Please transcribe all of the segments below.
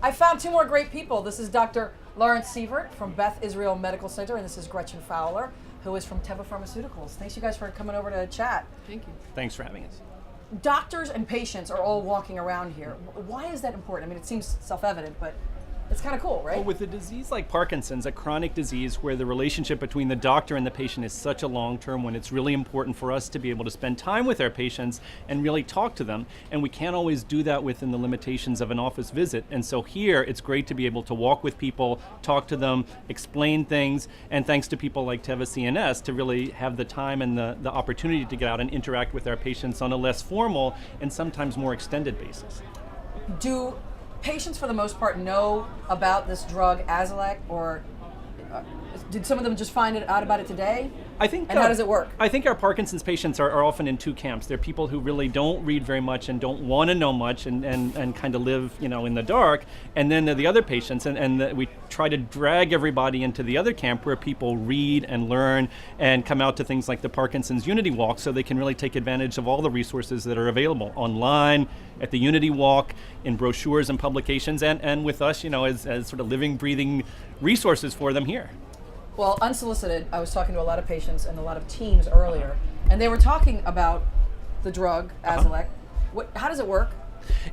I found two more great people. This is Dr. Lauren Sievert from Beth Israel Medical Center, and this is Gretchen Fowler, who is from Teva Pharmaceuticals. Thanks you guys for coming over to chat. Thank you. Thanks for having us. Doctors and patients are all walking around here. Why is that important? I mean, it seems self-evident, but it's kind of cool, right? Well, with a disease like Parkinson's, a chronic disease where the relationship between the doctor and the patient is such a long-term one, it's really important for us to be able to spend time with our patients and really talk to them. And we can't always do that within the limitations of an office visit. And so here, it's great to be able to walk with people, talk to them, explain things, and thanks to people like Teva CNS to really have the time and the opportunity to get out and interact with our patients on a less formal and sometimes more extended basis. Do patients, for the most part, know about this drug, Azilect, or did some of them just find out about it today? I think. And how does it work? I think our Parkinson's patients are often in two camps. They're people who really don't read very much and don't want to know much and kind of live, in the dark. And then the other patients, we try to drag everybody into the other camp where people read and learn and come out to things like the Parkinson's Unity Walk so they can really take advantage of all the resources that are available online, at the Unity Walk, in brochures and publications, and with us, as sort of living, breathing resources for them here. Well, unsolicited, I was talking to a lot of patients and a lot of teams earlier, and they were talking about the drug, Azilect. How does it work?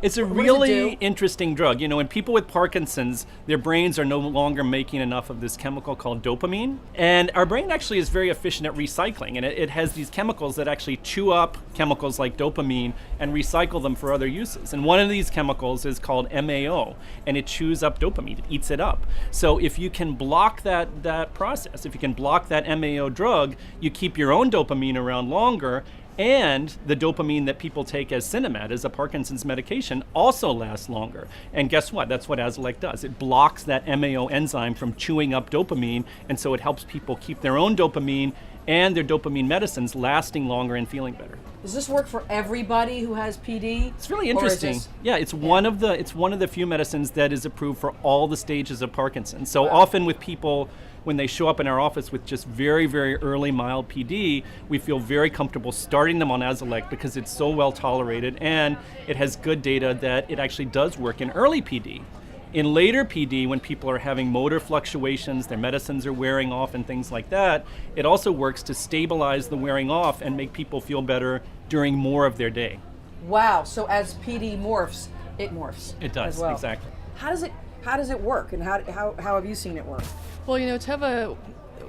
It's a What does it really do? interesting drug. In people with Parkinson's, their brains are no longer making enough of this chemical called dopamine. And our brain actually is very efficient at recycling. And it has these chemicals that actually chew up chemicals like dopamine and recycle them for other uses. And one of these chemicals is called MAO, and it chews up dopamine, it eats it up. So if you can block that process, if you can block that MAO drug, you keep your own dopamine around longer. And the dopamine that people take as Sinemet, as a Parkinson's medication, also lasts longer. And guess what? That's what Azilect does. It blocks that MAO enzyme from chewing up dopamine, and so it helps people keep their own dopamine and their dopamine medicines lasting longer and feeling better. Does this work for everybody who has PD? It's really interesting. It's one of the few medicines that is approved for all the stages of Parkinson's. So often with people, when they show up in our office with just very, very early mild PD, we feel very comfortable starting them on Azilect because it's so well tolerated and it has good data that it actually does work in early PD. In later PD, when people are having motor fluctuations, their medicines are wearing off and things like that, it also works to stabilize the wearing off and make people feel better during more of their day. Wow, so as PD morphs, it morphs. It does, as well. exactly. How does it work, and how have you seen it work? Well, Teva,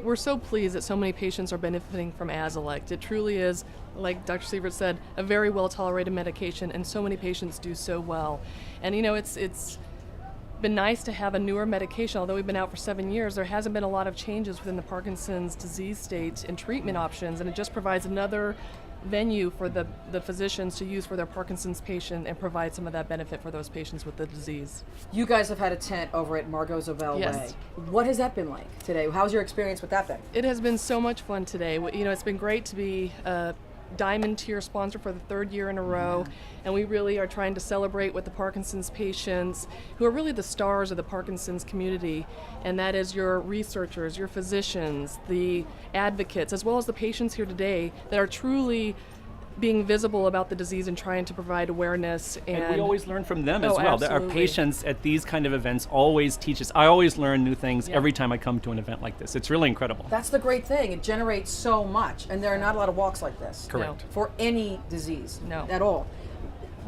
we're so pleased that so many patients are benefiting from Azilect. It truly is, like Dr. Sievert said, a very well-tolerated medication, and so many patients do so well. And it's been nice to have a newer medication. Although we've been out for 7 years, there hasn't been a lot of changes within the Parkinson's disease state and treatment options, and it just provides another venue for the physicians to use for their Parkinson's patient and provide some of that benefit for those patients with the disease. You guys have had a tent over at Margot Zobel Yes. Way. What has that been like today? How's your experience with that been? It has been so much fun today. It's been great to be a Diamond Tier sponsor for the third year in a row, and we really are trying to celebrate with the Parkinson's patients, who are really the stars of the Parkinson's community, and that is your researchers, your physicians, the advocates, as well as the patients here today that are truly being visible about the disease and trying to provide awareness. And we always learn from them as well. Our Absolutely. patients at these kind of events always teach us. I always learn new things every time I come to an event like this. It's really incredible. That's the great thing. It generates so much, and there are not a lot of walks like this. Correct. For any disease. No. At all.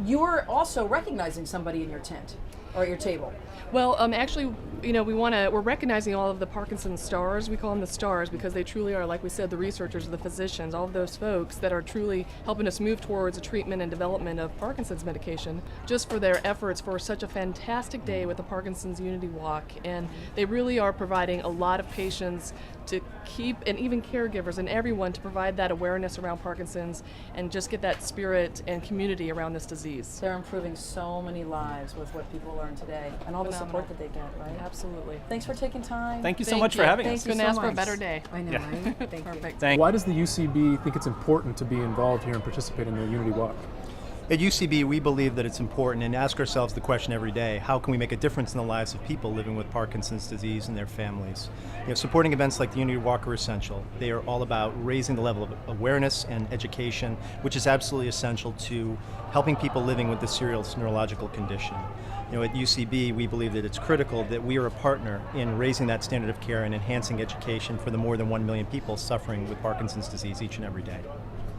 You were also recognizing somebody in your tent or at your table. Well, actually, we're recognizing all of the Parkinson's stars. We call them the stars because they truly are, like we said, the researchers, the physicians, all of those folks that are truly helping us move towards a treatment and development of Parkinson's medication, just for their efforts for such a fantastic day with the Parkinson's Unity Walk. And they really are providing a lot of patients to keep, and even caregivers and everyone, to provide that awareness around Parkinson's and just get that spirit and community around this disease. They're improving so many lives with what people learn today and all the support that they get, right? Absolutely. Thanks for taking time. Thank you so much for having us. Thank you Couldn't so ask for a much. better day. I know, right? Thank you. Perfect. Thank Why does the UCB think it's important to be involved here and participate in the Unity Walk? At UCB, we believe that it's important and ask ourselves the question every day: how can we make a difference in the lives of people living with Parkinson's disease and their families? Supporting events like the Unity Walk are essential. They are all about raising the level of awareness and education, which is absolutely essential to helping people living with this serious neurological condition. At UCB, we believe that it's critical that we are a partner in raising that standard of care and enhancing education for the more than 1 million people suffering with Parkinson's disease each and every day.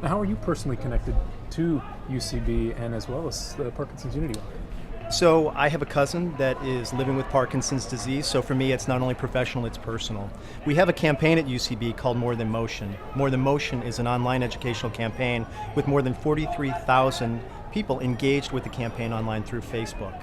Now, how are you personally connected to UCB and as well as the Parkinson's Unity Walk? So I have a cousin that is living with Parkinson's disease, so for me it's not only professional, it's personal. We have a campaign at UCB called More Than Motion. More Than Motion is an online educational campaign with more than 43,000 people engaged with the campaign online through Facebook.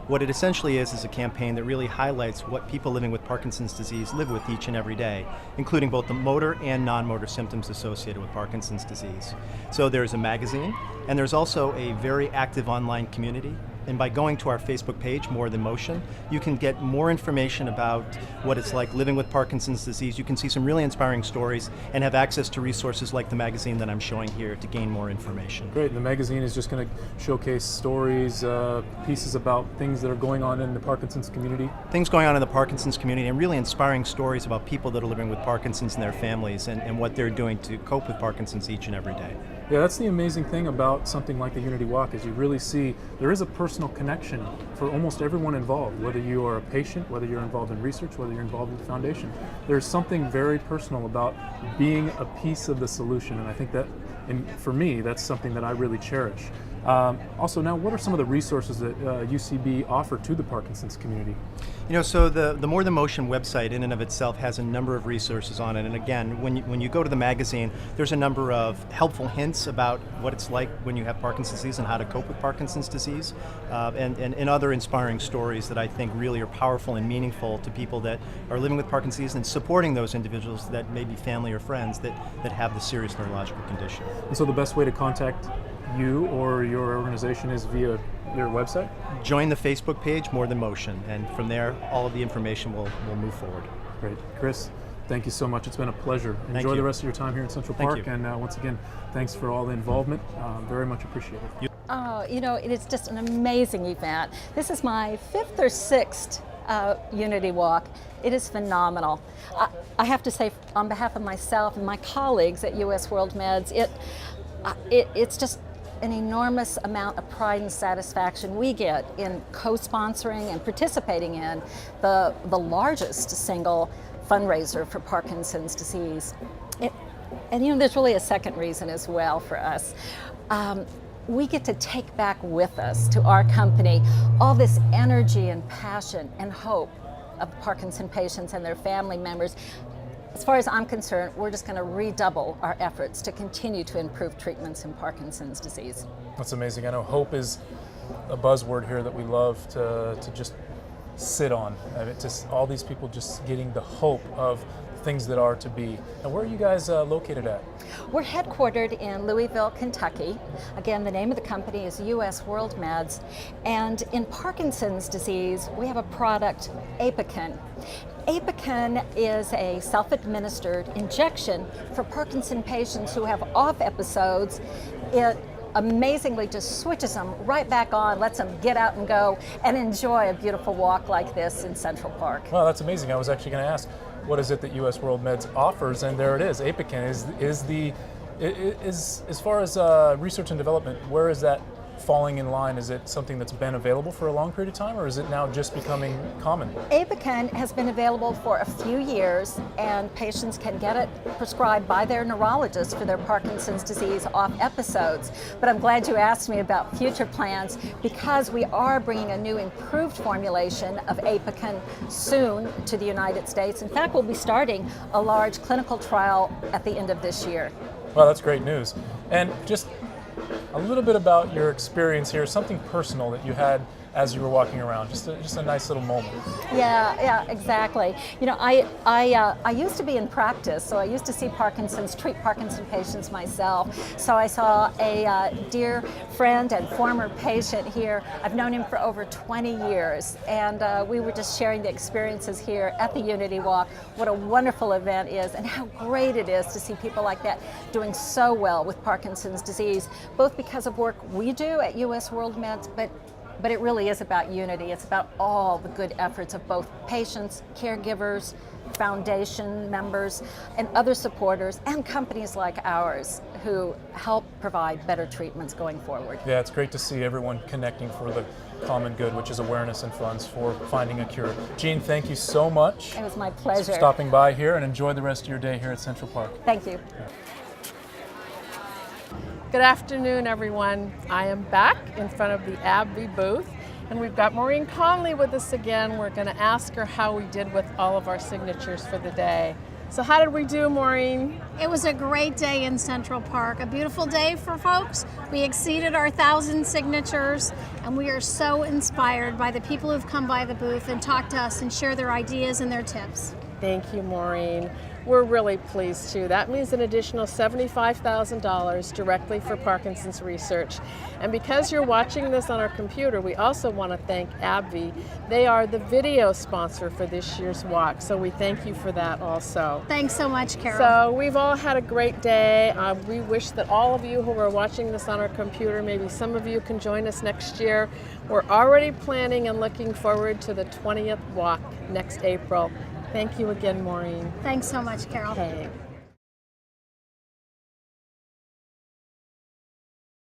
What it essentially is a campaign that really highlights what people living with Parkinson's disease live with each and every day, including both the motor and non-motor symptoms associated with Parkinson's disease. So there's a magazine, and there's also a very active online community. And by going to our Facebook page, More Than Motion, you can get more information about what it's like living with Parkinson's disease. You can see some really inspiring stories and have access to resources like the magazine that I'm showing here to gain more information. Great, and the magazine is just going to showcase stories, pieces about things that are going on in the Parkinson's community. Things going on in the Parkinson's community and really inspiring stories about people that are living with Parkinson's and their families and what they're doing to cope with Parkinson's each and every day. Yeah, that's the amazing thing about something like the Unity Walk is you really see there is a personal connection for almost everyone involved, whether you are a patient, whether you're involved in research, whether you're involved in the foundation. There's something very personal about being a piece of the solution, and I think that, for me, that's something that I really cherish. Also, now, what are some of the resources that UCB offer to the Parkinson's community? So the More Than Motion website in and of itself has a number of resources on it. And again, when you go to the magazine, there's a number of helpful hints about what it's like when you have Parkinson's disease and how to cope with Parkinson's disease, and other inspiring stories that I think really are powerful and meaningful to people that are living with Parkinson's disease and supporting those individuals that may be family or friends that have the serious neurological condition. And so the best way to contact you or your organization is via your website? Join the Facebook page, More Than Motion, and from there, all of the information will move forward. Great. Chris, thank you so much. It's been a pleasure. Enjoy the rest of your time here in Central Park. And once again, thanks for all the involvement. Very much appreciated. Oh, it is just an amazing event. This is my 5th or 6th Unity Walk. It is phenomenal. I have to say, on behalf of myself and my colleagues at US World Meds, it's just an enormous amount of pride and satisfaction we get in co-sponsoring and participating in the largest single fundraiser for Parkinson's disease. And there's really a second reason as well for us. We get to take back with us to our company all this energy and passion and hope of Parkinson patients and their family members. As far as I'm concerned, we're just going to redouble our efforts to continue to improve treatments in Parkinson's disease. That's amazing. I know hope is a buzzword here that we love to just sit on. Just all these people just getting the hope of things that are to be. And where are you guys located at? We're headquartered in Louisville, Kentucky. Again, the name of the company is US World Meds. And in Parkinson's disease, we have a product, Apokyn. Apokyn is a self-administered injection for Parkinson patients who have off episodes. It amazingly just switches them right back on, lets them get out and go and enjoy a beautiful walk like this in Central Park. Well, that's amazing. I was actually going to ask, what is it that US World Meds offers? And there it is. Apokyn is as far as research and development, where is that falling in line? Is it something that's been available for a long period of time, or is it now just becoming common? Apokyn has been available for a few years, and patients can get it prescribed by their neurologist for their Parkinson's disease off episodes. But I'm glad you asked me about future plans, because we are bringing a new improved formulation of Apokyn soon to the United States. In fact, we'll be starting a large clinical trial at the end of this year. Well, that's great news. And just a little bit about your experience here, something personal that you had as you were walking around, just a nice little moment. Yeah, exactly. I used to be in practice, so I used to see treat Parkinson patients myself. So I saw a dear friend and former patient here. I've known him for over 20 years, and we were just sharing the experiences here at the Unity Walk. What a wonderful event is, and how great it is to see people like that doing so well with Parkinson's disease, both because of work we do at US World Meds, but it really is about unity. It's about all the good efforts of both patients, caregivers, foundation members, and other supporters, and companies like ours who help provide better treatments going forward. Yeah, it's great to see everyone connecting common good, which is awareness and funds for finding a cure. Jean, thank you so much. It was my for pleasure. stopping by here, and enjoy the rest of your day here at Central Park. Thank you. Good afternoon, everyone. I am back in front of the AbbVie booth, and we've got Maureen Conley with us again. We're going to ask her how we did with all of our signatures for the day. So how did we do, Maureen? It was a great day in Central Park, a beautiful day for folks. We exceeded our 1,000 signatures, and we are so inspired by the people who've come by the booth and talked to us and share their ideas and their tips. Thank you, Maureen. We're really pleased too. That means an additional $75,000 directly for Parkinson's research. And because you're watching this on our computer, we also want to thank AbbVie. They are the video sponsor for this year's walk, so we thank you for that also. Thanks so much, Carol. So we've all had a great day. We wish that all of you who are watching this on our computer, maybe some of you can join us next year. We're already planning and looking forward to the 20th walk next April. Thank you again, Maureen. Thanks so much, Carol. Okay.